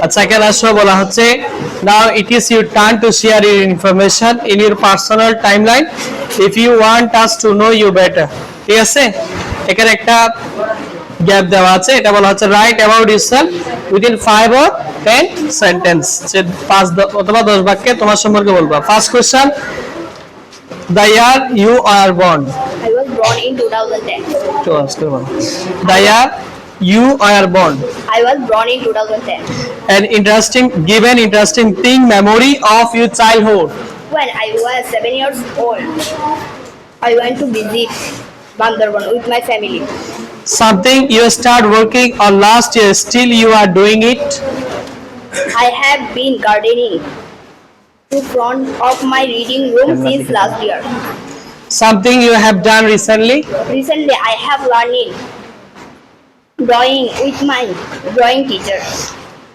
আচ্ছা এখানে আসো বলা হচ্ছে now it is your turn to share your information in your personal timeline if you want us to know you better ঠিক আছে এখানে একটা গ্যাপ দেওয়া আছে এটা বলা হচ্ছে write about yourself within 5 or 10 sentence যে 5 অথবা 10 বাক্যে তোমার সম্পর্কে বলবা first question the year you are born I was born in 2010. তো আজকে বলো the year you are born I was born in 2010. an interesting thing memory of your childhood When I was 7 years old, I went to visit Bandarban with my family. something you start working on last year still you are doing it I have been gardening in front of my reading room since last year. something you have done recently Recently, I have learning drawing with my drawing teacher.